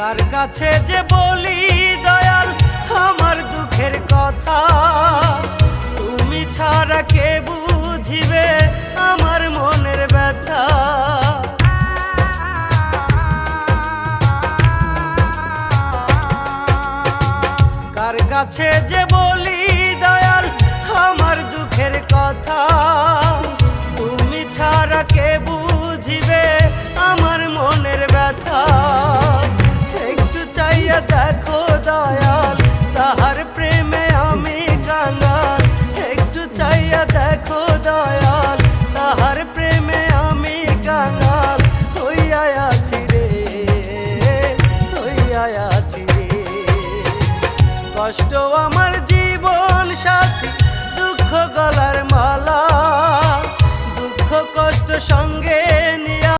কার কাছে যে বলি দয়াল আমার দুঃখের কথা, তুমি ছাড়া কে বুঝিবে আমার মনের ব্যথা। কার কাছে যে